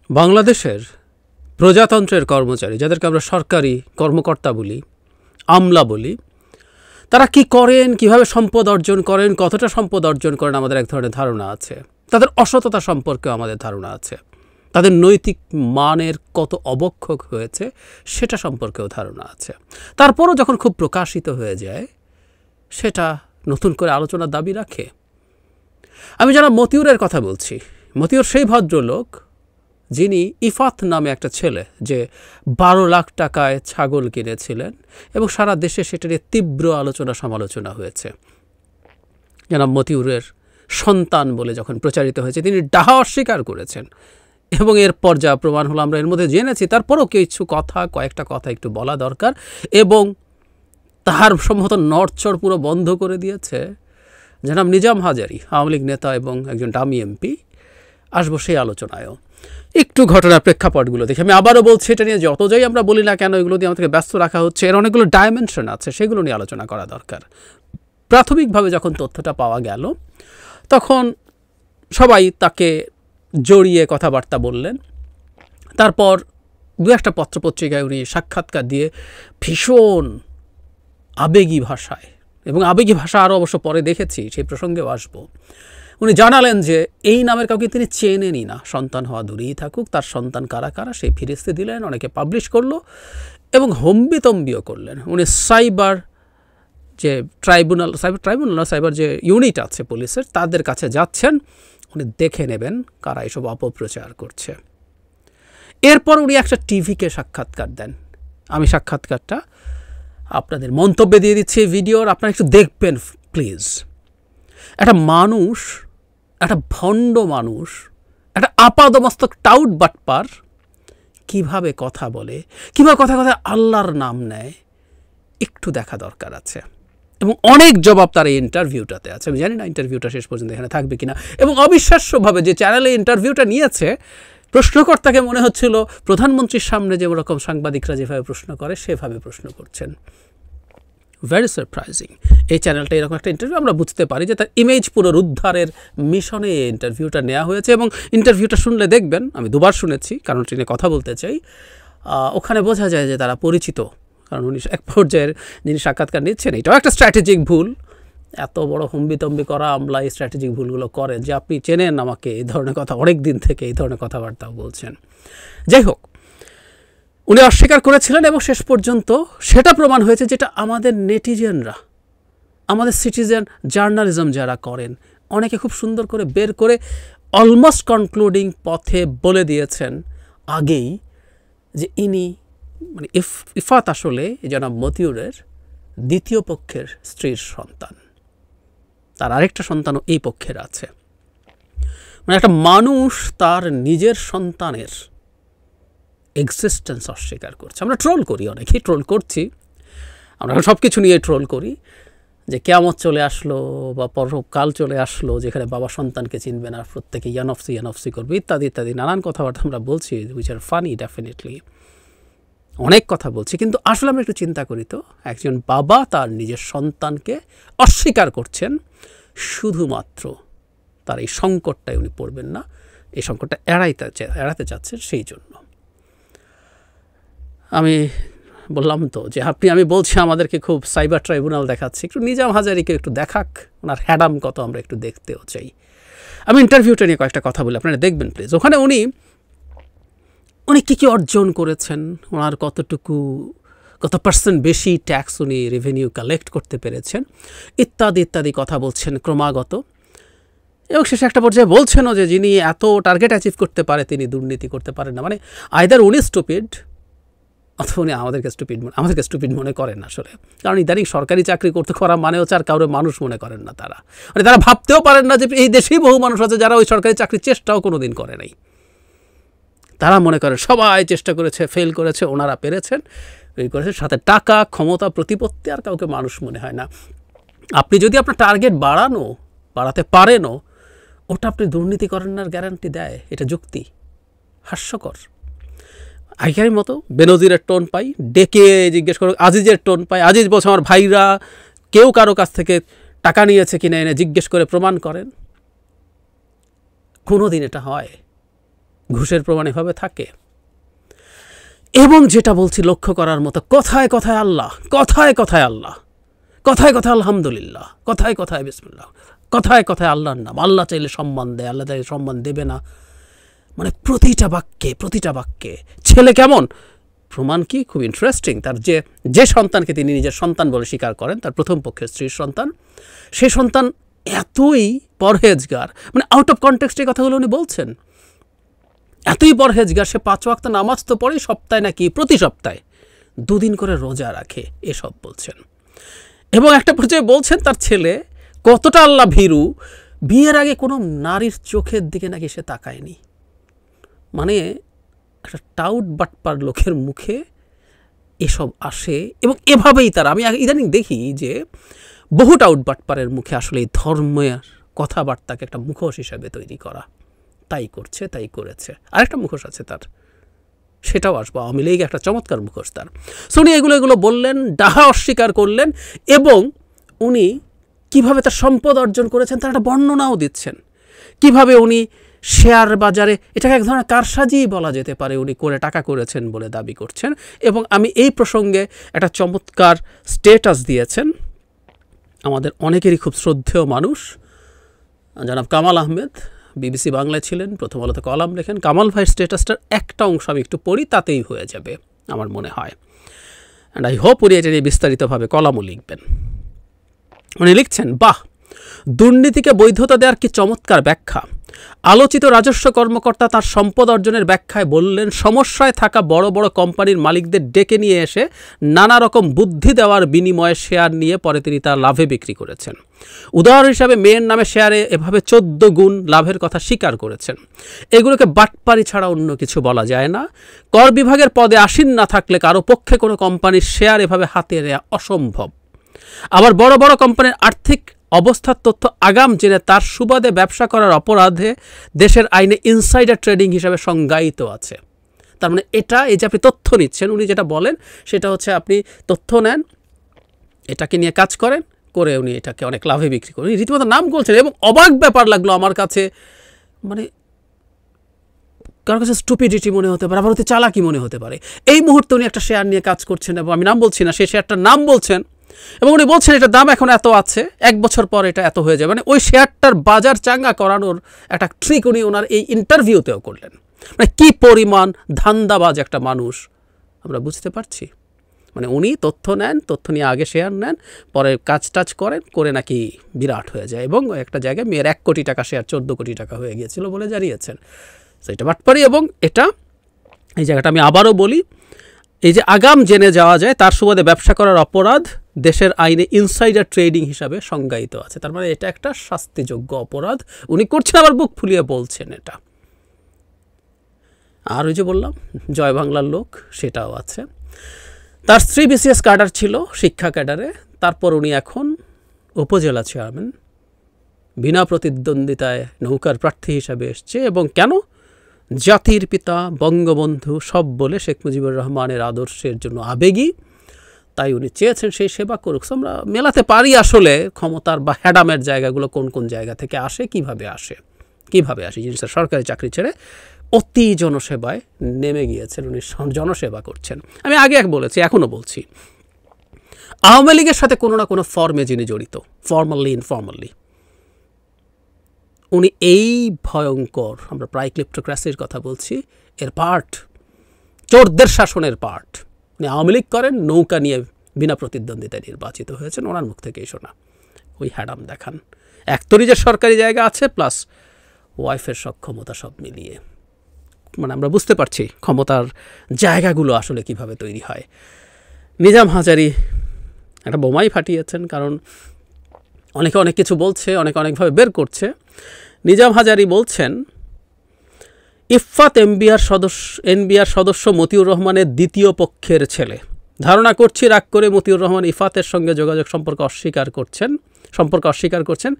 বাংলাদেশের প্রজাতন্ত্রের কর্মচারী, যাদেরকে আমরা সরকারি কর্মকর্তা বলি, আমলা বলি, তারা কি করেন, কিভাবে সম্পদ অর্জন করেন, কতটা সম্পদ অর্জন করেন, আমাদের এক ধরনের ধারণা আছে। তাদের অসততা সম্পর্কেও আমাদের ধারণা আছে। তাদের নৈতিক মানের কত অবক্ষয় হয়েছে সেটা সম্পর্কেও ধারণা আছে। তারপরও যখন খুব প্রকাশিত হয়ে যায়, সেটা নতুন করে আলোচনার দাবি রাখে। আমি যারা মতিউরের কথা বলছি, মতিউর সেই ভদ্রলোক যিনি ইফাত নামে একটা ছেলে, যে 12 লাখ টাকায় ছাগল কিনেছিলেন এবং সারা দেশে সেটা নিয়ে তীব্র আলোচনা সমালোচনা হয়েছে। জনাব মতিউরের সন্তান বলে যখন প্রচারিত হয়েছে, তিনি ডাহা অস্বীকার করেছেন এবং এরপর যা প্রমাণ হলো আমরা এর মধ্যে জেনেছি। তারপরও কয়েকটা কথা একটু বলা দরকার, এবং তার সম্ভবত নড়চড় পুরো বন্ধ করে দিয়েছে জনাব নিজাম হাজারী, আওয়ামী লীগ নেতা এবং একজন দামি এমপি। আসবো সেই আলোচনায়ও। একটু ঘটনার প্রেক্ষাপটগুলো দেখি। আমি আবারও বলছি, এটা নিয়ে যত যাই আমরা বলি না কেন, এগুলো দিয়ে আমাদেরকে ব্যস্ত রাখা হচ্ছে। এর অনেকগুলো ডাইমেনশন আছে, সেগুলো নিয়ে আলোচনা করা দরকার। প্রাথমিকভাবে যখন তথ্যটা পাওয়া গেল, তখন সবাই তাকে জড়িয়ে কথাবার্তা বললেন। তারপর দু একটা পত্রপত্রিকায় উনি সাক্ষাৎকার দিয়ে ভীষণ আবেগী ভাষায়, এবং আবেগী ভাষা আরও অবশ্য পরে দেখেছি, সেই প্রসঙ্গেও আসবো, উনি জানালেন যে এই নামের কাউকে তিনি চেনেনই না, সন্তান হওয়া দূরেই থাকুক, তার সন্তান কারা কারা সেই ফিরিস্তি দিলেন, অনেকে পাবলিশ করলো এবং হম্বিতম্বিও করলেন। উনি সাইবার যে ইউনিট আছে পুলিশের, তাদের কাছে যাচ্ছেন, উনি দেখে নেবেন কারা এসব অপপ্রচার করছে। এরপর উনি একটা টিভিকে সাক্ষাৎকার দেন। আমি সাক্ষাৎকারটা আপনাদের মন্তব্যে দিয়ে দিচ্ছি এই ভিডিওর, আপনারা একটু দেখবেন প্লিজ। একটা মানুষ, একটা ভণ্ড মানুষ, একটা আপাদমস্তক টাউট বাটপার কিভাবে কথা বলে, কিভাবে কথা আল্লাহর নাম নেয়, একটু দেখা দরকার আছে। এবং অনেক জবাব তার এই ইন্টারভিউটাতে আছে। আমি জানি না ইন্টারভিউটা শেষ পর্যন্ত এখানে থাকবে কিনা। এবং অবিশ্বাস্যভাবে যে চ্যানেলে ইন্টারভিউটা নিয়েছে, প্রশ্নকর্তাকে মনে হচ্ছিল প্রধানমন্ত্রীর সামনে যে ওরকম সাংবাদিকরা যেভাবে প্রশ্ন করে সেভাবে প্রশ্ন করছেন। Very surprising. এই চ্যানেলটা এরকম একটা ইন্টারভিউ, আমরা বুঝতে পারি যে তার ইমেজ পুনরুদ্ধারের মিশনে এই ইন্টারভিউটা নেওয়া হয়েছে। এবং ইন্টারভিউটা শুনলে দেখবেন, আমি দুবার শুনেছি কারণ ট্রেনে কথা বলতে চাই, ওখানে বোঝা যায় যে তারা পরিচিত। কারণ উনি এক পর্যায়ের যিনি সাক্ষাৎকার নিচ্ছেন, এটাও একটা স্ট্র্যাটেজিক ভুল। এত বড় হম্বিতম্বি করা আমলা এই স্ট্র্যাটেজিক ভুলগুলো করেন, যে আপনি চেনেন আমাকে, এই ধরনের কথা অনেক দিন থেকে এই ধরনের কথাবার্তাও বলছেন। যাই হোক, উনি অস্বীকার করেছিলেন এবং শেষ পর্যন্ত সেটা প্রমাণ হয়েছে, যেটা আমাদের নেটিজেনরা, আমাদের সিটিজেন জার্নালিজম যারা করেন, অনেকে খুব সুন্দর করে বের করে অলমোস্ট কনক্লুডিং পথে বলে দিয়েছেন আগেই, যে ইনি মানে ইফাত আসলে জনাব মতিউরের দ্বিতীয় পক্ষের স্ত্রীর সন্তান। তার আরেকটা সন্তানও এই পক্ষের আছে। মানে একটা মানুষ তার নিজের সন্তানের এক্সিস্টেন্স অস্বীকার করছে। আমরা ট্রোল করি, অনেকেই ট্রোল করছি, আমরা সব কিছু নিয়ে ট্রোল করি, যে কিয়ামত চলে আসলো বা পরকাল চলে আসলো, যেখানে বাবা সন্তানকে চিনবে না, প্রত্যেকে ইয়ানফসি করবে, ইত্যাদি ইত্যাদি নানান কথাবার্তা আমরা বলছি, উইচ আর ফানি ডেফিনেটলি। অনেক কথা বলছি, কিন্তু আসলে আমরা একটু চিন্তা করি তো, একজন বাবা তার নিজের সন্তানকে অস্বীকার করছেন শুধুমাত্র তার এই সংকটটাই উনি পড়বেন না, এই সংকটটা এড়াতে চাচ্ছেন সেই জন্য। আমি বললাম তো যে আমি বলছি আমাদেরকে খুব সাইবার ট্রাইব্যুনাল দেখাচ্ছি, একটু নিজাম হাজারীকে একটু দেখাক, ওনার হ্যাডাম কত আমরা একটু দেখতেও চাই। আমি ইন্টারভিউটা নিয়ে কয়েকটা কথা বলি, আপনারা দেখবেন প্লিজ। ওখানে উনি কী অর্জন করেছেন, ওনার কত পার্সেন্ট বেশি ট্যাক্স উনি রেভিনিউ কালেক্ট করতে পেরেছেন, ইত্যাদি ইত্যাদি কথা বলছেন ক্রমাগত। এবং শেষে একটা পর্যায়ে বলছেনও যে যিনি এত টার্গেট অ্যাচিভ করতে পারে তিনি দুর্নীতি করতে পারেন না। মানে আইদার উনি স্টুপিড অথবা উনি আমাদেরকে স্টুপিড মনে করেন আসলে। কারণ ইদানিং সরকারি চাকরি করতে করা মানে হচ্ছে আর কারোর মানুষ মনে করেন না তারা। মানে তারা ভাবতেও পারেন না যে এই দেশেই বহু মানুষ আছে যারা ওই সরকারি চাকরির চেষ্টাও কোনো দিন করে নাই। তারা মনে করেন সবাই চেষ্টা করেছে, ফেল করেছে, ওনারা পেরেছেন, ওই করেছে, সাথে টাকা, ক্ষমতা, প্রতিপত্তি, আর কাউকে মানুষ মনে হয় না। আপনি যদি আপনার টার্গেট বাড়াতে পারেনও, ওটা আপনি দুর্নীতি করেন না গ্যারান্টি দেয়, এটা যুক্তি? হাস্যকর। আগের মতো বেনজিরের টোন পাই, ডেকে জিজ্ঞেস করো, আজিজের টোন পাই, আজিজ বলছে আমার ভাইরা কেউ কারো কাছ থেকে টাকা নিয়েছে কিনা এনে জিজ্ঞেস করে প্রমাণ করেন। কোনো দিন এটা হয়? ঘুষের প্রমাণ এভাবে থাকে। এবং যেটা বলছি লক্ষ্য করার মতো, কথায় কথায় আল্লাহ, কথায় কথায় আল্লাহ, কথায় কথায় আলহামদুলিল্লাহ, কথায় কথায় বিসমিল্লাহ, কথায় কথায় আল্লাহর নাম, আল্লাহ চাইলে সম্মান দেয়, আল্লাহ চাইলে সম্মান দেবে না, মানে প্রতিটা বাক্যে। ছেলে কেমন? প্রমাণ কি? খুব ইন্টারেস্টিং। তার যে সন্তানকে তিনি নিজের সন্তান বলে স্বীকার করেন, তার প্রথম পক্ষের স্ত্রীর সন্তান, সেই সন্তান এতই পরহেজগার, মানে আউট অফ কনটেক্সট এই কথাগুলো উনি বলছেন, এতই পরহেজগার, সে 5 ওয়াক্ত নামাজ তো পড়ে, সপ্তাহে নাকি প্রতি সপ্তাহে 2 দিন করে রোজা রাখে, এসব বলছেন। এবং একটা পর্যায়ে বলছেন তার ছেলে কতটা আল্লাহ ভীরু, বিয়ের আগে কোনো নারীর চোখের দিকে নাকি সে তাকায়নি। মানে একটা টাউট বাটপার লোকের মুখে এসব আসে, এবং এভাবেই তারা, আমি ইদানিং দেখি যে বহু টাউট বাটপারের মুখে আসলে এই ধর্মের কথাবার্তাকে একটা মুখোশ হিসাবে তৈরি করা, তাই করছে, তাই করেছে। আরেকটা মুখোশ আছে তার, সেটাও আসবো, আওয়ামী লীগ একটা চমৎকার মুখোশ তার। সো উনি এগুলো বললেন, ডাহা অস্বীকার করলেন, এবং উনি কিভাবে তার সম্পদ অর্জন করেছেন তার একটা বর্ণনাও দিচ্ছেন। কিভাবে উনি শেয়ার বাজারে, এটাকে এক ধরনের কারসাজিই বলা যেতে পারে, উনি করে টাকা করেছেন বলে দাবি করছেন। এবং আমি এই প্রসঙ্গে একটা চমৎকার স্টেটাস দিয়েছেন আমাদের অনেকেরই খুব শ্রদ্ধেয় মানুষ জনাব কামাল আহমেদ, বিবিসি বাংলায় ছিলেন, প্রথম আলোতে কলাম লেখেন। কামাল ভাইয়ের স্টেটাসটার একটা অংশ আমি একটু পড়ি, তাতেই হয়ে যাবে আমার মনে হয়, অ্যান্ড আই হোপ উনি এটা নিয়ে বিস্তারিতভাবে কলামও লিখবেন। উনি লিখছেন, বাহ, দুর্নীতিকে বৈধতা দেওয়ার কি চমৎকার ব্যাখ্যা। আলোচিত রাজস্ব কর্মকর্তা তার সম্পদ অর্জনের ব্যাখ্যায় বললেন, সমস্যায় থাকা বড় বড় কোম্পানির মালিকদের ডেকে নিয়ে এসে নানা রকম বুদ্ধি দেওয়ার বিনিময়ে শেয়ার নিয়ে পরে তিনি তা লাভে বিক্রি করেছেন। উদাহরণ হিসাবে মেয়ের নামে শেয়ারে এভাবে 14 গুণ লাভের কথা স্বীকার করেছেন। এগুলোকে বাটপারি ছাড়া অন্য কিছু বলা যায় না। কর বিভাগের পদে আসীন না থাকলে কারো পক্ষে কোনো কোম্পানির শেয়ার এভাবে হাতে নেওয়া অসম্ভব। আবার বড় বড় কোম্পানির আর্থিক অবস্থার তথ্য আগাম জেনে তার সুবাদে ব্যবসা করার অপরাধে দেশের আইনে ইনসাইডার ট্রেডিং হিসাবে সংজ্ঞায়িত আছে। তার মানে এটা, এই যে আপনি তথ্য নিচ্ছেন, উনি যেটা বলেন সেটা হচ্ছে আপনি তথ্য নেন, এটাকে নিয়ে কাজ করেন, করে উনি এটাকে অনেক লাভে বিক্রি করেন, রীতিমতো নাম করছেন। এবং অবাক ব্যাপার লাগলো আমার কাছে, মানে কারোর কাছে স্টুপিডিটি মনে হতে পারে, আবার হতে চালাকি মনে হতে পারে। এই মুহূর্তে উনি একটা শেয়ার নিয়ে কাজ করছেন, এবং আমি নাম বলছি না, সেই শেয়ারটার নাম বলছেন, এবং উনি বলছেন এটার দাম এখন এত আছে, 1 বছর পর এটা এত হয়ে যাবে। মানে ওই শেয়ারটার বাজার চাঙ্গা করানোর একটা ট্রিক উনি ওনার এই ইন্টারভিউতেও করলেন। মানে কি পরিমাণ ধান্দাবাজ একটা মানুষ আমরা বুঝতে পারছি। মানে উনি তথ্য নেন, তথ্য নিয়ে আগে শেয়ার নেন, পরে কাজ টাজ করেন, করে নাকি বিরাট হয়ে যায়। এবং একটা জায়গায় মেয়ের 1 কোটি টাকা শেয়ার 14 কোটি টাকা হয়ে গিয়েছিল বলে জানিয়েছেন। সেটা বাটপারি। এবং এটা, এই জায়গাটা আমি আবারও বলি, এই যে আগাম জেনে যাওয়া যায় তার সুবাদে ব্যবসা করার অপরাধ দেশের আইনে ইনসাইডার ট্রেডিং হিসাবে সংজ্ঞায়িত আছে। তার মানে এটা একটা শাস্তিযোগ্য অপরাধ, উনি করছেন, আবার বুক ফুলিয়ে বলছেন এটা। আর ওই যে বললাম জয় বাংলার লোক, সেটাও আছে। তার স্ত্রী বিসিএস ক্যাডার ছিল, শিক্ষা ক্যাডারে, তারপর উনি এখন উপজেলা চেয়ারম্যান, বিনা প্রতিদ্বন্দ্বিতায় নৌকার প্রার্থী হিসাবে এসছে। এবং কেন? জাতির পিতা বঙ্গবন্ধু সব বলে শেখ মুজিবুর রহমানের আদর্শের জন্য আবেগী, তাই উনি চেয়েছেন সেই সেবা করুক। আমরা মেলাতে পারি আসলে ক্ষমতার বা হ্যাডামের জায়গাগুলো কোন কোন জায়গা থেকে আসে, কিভাবে আসে জিনিসটা। সরকারি চাকরি ছেড়ে অতি জনসেবায় নেমে গিয়েছেন, উনি জনসেবা করছেন। আমি আগে বলেছি, এখনও বলছি, আওয়ামী লীগের সাথে কোনো না কোনো ফর্মে যিনি জড়িত, ফর্মালি ইনফর্মালি, উনি এই ভয়ঙ্কর, আমরা প্রায় ক্লিপ্টোক্রাসির কথা বলছি, এর পার্ট, চোরদের শাসনের পার্ট। উনি আওয়ামী লীগ করেন, নৌকা নিয়ে বিনা প্রতিদ্বন্দ্বিতায় নির্বাচিত হয়েছেন, ওনার মুখ থেকেই শোনা। ওই হ্যাডাম দেখান, একতরই যে সরকারি জায়গা আছে প্লাস ওয়াইফের সক্ষমতা, সব মিলিয়ে মানে আমরা বুঝতে পারছি ক্ষমতার জায়গাগুলো আসলে কিভাবে তৈরি হয়। নিজাম হাজারী একটা বোমাই ফাটিয়েছেন, কারণ অনেকে অনেক কিছু বলছে, অনেকভাবে বের করছে। নিজাম হাজারী বলছেন, ইফফাত এনবিআর সদস্য মতিউর রহমানের দ্বিতীয় পক্ষের ছেলে। ধারণা করছি রাগ করে মতিউর রহমান ইফাতের সঙ্গে যোগাযোগ সম্পর্ক অস্বীকার করছেন।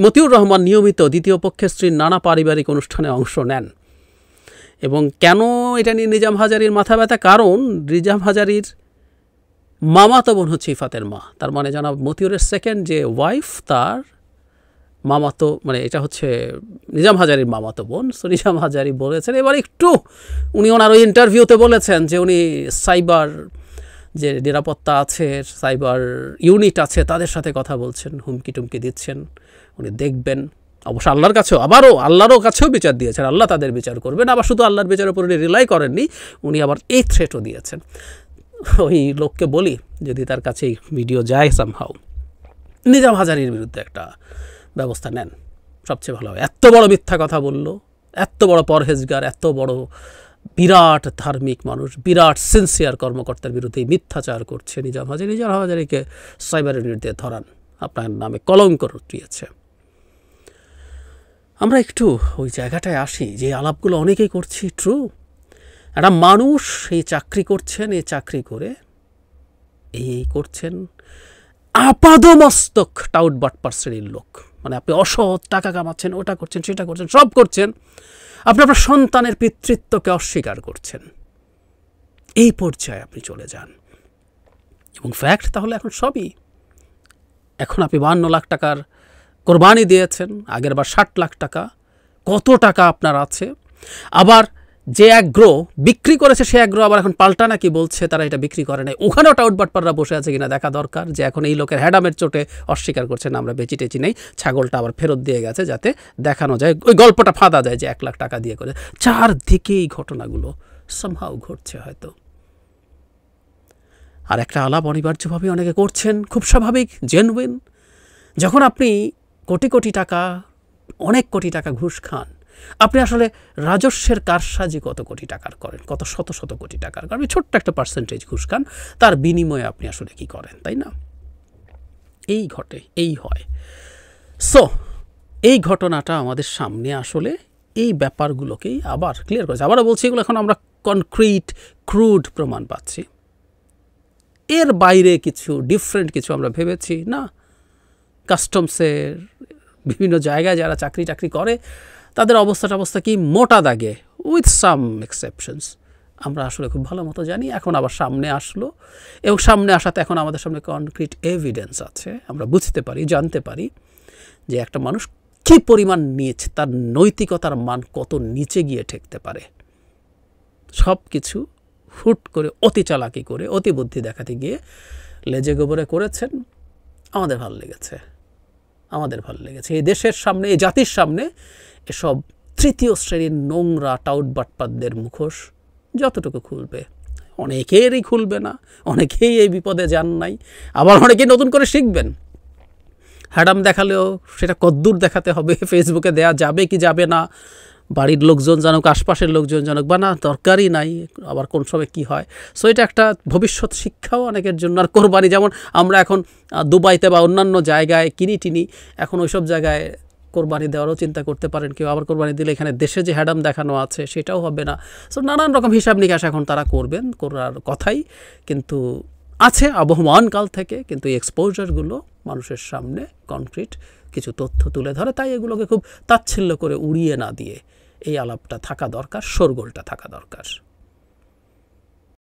মতিউর রহমান নিয়মিত দ্বিতীয় পক্ষের স্ত্রীর নানা পারিবারিক অনুষ্ঠানে অংশ নেন। এবং কেন এটা নিয়ে নিজাম হাজারীর মাথা ব্যথা? কারণ নিজাম হাজারীর মামাতো বোন হচ্ছে ইফাতের মা। তার মানে জনাব মতিউরের সেকেন্ড যে ওয়াইফ, তার মামাতো, মানে এটা হচ্ছে নিজাম হাজারীর মামাতো বোন। সো নিজাম হাজারী বলেছেন এবার একটু, উনি ওনার ওই ইন্টারভিউতে বলেছেন যে উনি সাইবার যে নিরাপত্তা আছে, সাইবার ইউনিট আছে, তাদের সাথে কথা বলছেন, হুমকি টুমকি দিচ্ছেন, উনি দেখবেন। অবশ্য আল্লাহর কাছেও, আল্লাহরও কাছেও বিচার দিয়েছেন, আল্লাহ তাদের বিচার করবেন। আবার শুধু আল্লাহর বিচারের উপর উনি রিলাই করেননি, উনি আবার এই থ্রেটও দিয়েছেন। ওই লোককে বলি যদি তার কাছে এই ভিডিও যায় সামহাউ, নিজাম হাজারীর বিরুদ্ধে একটা ব্যবস্থা নেন, সবচেয়ে ভালো হয়। এত বড় মিথ্যা কথা বলল, এত বড় পরহেজগার, এত বড় বিরাট ধার্মিক মানুষ, বিরাট সিনসিয়ার কর্মকর্তার বিরুদ্ধে মিথ্যাচার করছে নিজাম হাজারীকে সাইবার ইউনিট দিয়ে ধরান, আপনার নামে কলঙ্ক রটিয়েছে। আমরা একটু ওই জায়গাটায় আসি যে আলাপগুলো অনেকেই করছি, ট্রু। একটা মানুষ এই চাকরি করছেন, এই চাকরি করে এই করছেন আপাদমস্তক টাউট বাটপার শ্রেণীর লোক, মানে আপনি অসৎ টাকা কামাচ্ছেন, ওটা করছেন, সেটা করছেন, সব করছেন, আপনি আপনার সন্তানের পিতৃত্বকে অস্বীকার করছেন, এই পর্যায়ে আপনি চলে যান। এবং ফ্যাক্ট তাহলে এখন সবই, এখন আপনি 52 লাখ টাকার কোরবানি দিয়েছেন, আগের বার 60 লাখ টাকা, কত টাকা আপনার আছে। আবার যে অ্যাগ্রো বিক্রি করেছে সে অ্যাগ্রো আবার এখন পাল্টা নাকি বলছে তারা এটা বিক্রি করে নাই, ওখানেও টাউট বাটপাররা বসে আছে কিনা দেখা দরকার, যে এখন এই লোকের হ্যাডামের চোটে অস্বীকার করছে না আমরা বেচি টেচি নেই, ছাগলটা আবার ফেরত দিয়ে গেছে, যাতে দেখানো যায়, ওই গল্পটা ফাঁদা যায় যে 1 লাখ টাকা দিয়ে করে। চারদিকে এই ঘটনাগুলো সামহাউ ঘটছে হয়তো। আর একটা আলাপ অনিবার্যভাবে অনেকে করছেন, খুব স্বাভাবিক, জেনুইন। যখন আপনি কোটি কোটি টাকা, অনেক কোটি টাকা ঘুষ খান, আপনি আসলে রাজস্বের কারসাজি কত কোটি টাকার করেন, কত শত শত কোটি টাকার, কারণ ছোট্ট একটা পার্সেন্টেজ ঘুষ খান, তার বিনিময়ে আপনি আসলে কি করেন, তাই না? এই ঘটে, এই হয়। সো এই ঘটনাটা আমাদের সামনে আসলে এই ব্যাপারগুলোকেই আবার ক্লিয়ার করেছে। আবারও বলছি, এগুলো এখন আমরা কনক্রিট ক্রুড প্রমাণ পাচ্ছি, এর বাইরে কিছু ডিফারেন্ট কিছু আমরা ভেবেছি না। কাস্টমসের বিভিন্ন জায়গায় যারা চাকরি করে তাদের অবস্থা কি মোটা দাগে, উইথ সাম এক্সেপশনস, আমরা আসলে খুব ভালো মতো জানি। এখন আবার সামনে আসলো, এবং সামনে আসাতে এখন আমাদের সামনে কনক্রিট এভিডেন্স আছে, আমরা বুঝতে পারি, জানতে পারি যে একটা মানুষ কী পরিমাণ নিয়েছে, তার নৈতিকতার মান কত নিচে গিয়ে ঠেকতে পারে। সব কিছু হুট করে অতি চালাকি করে, অতি বুদ্ধি দেখাতে গিয়ে লেজে গোবরে করেছেন। আমাদের ভালো লেগেছে, আমাদের ভালো লেগেছে। এই দেশের সামনে, এই জাতির সামনে এসব তৃতীয় শ্রেণীর নোংরা টাউট বাটপারদের মুখোশ যতটুকু খুলবে, অনেকেরই খুলবে না, অনেকেই এই বিপদে যান নাই, আবার অনেকেই নতুন করে শিখবেন। হ্যাডাম দেখালেও সেটা কদ্দূর দেখাতে হবে, ফেসবুকে দেয়া যাবে কি যাবে না, বাড়ির লোকজন জানুক, আশপাশের লোকজন জানুক বা না, দরকারই নাই, আবার কোন সময় কী হয়। সো এটা একটা ভবিষ্যৎ শিক্ষাও অনেকের জন্য। আর কোরবানি, যেমন আমরা এখন দুবাইতে বা অন্যান্য জায়গায় কিনি, এখন ওইসব জায়গায় কোরবানি দেওয়ারও চিন্তা করতে পারেন কেউ। আবার কোরবানি দিলে এখানে দেশে যে হ্যাডাম দেখানো আছে সেটাও হবে না। সো নানান রকম হিসাব নিকাশ এখন তারা করবেন, করার কথাই কিন্তু আছে আবহমান কাল থেকে। কিন্তু এই এক্সপোজারগুলো মানুষের সামনে কনক্রিট কিছু তথ্য তুলে ধরে, তাই এগুলোকে খুব তাচ্ছিল্য করে উড়িয়ে না দিয়ে এই আলাপটা থাকা দরকার, শোরগোলটা থাকা দরকার।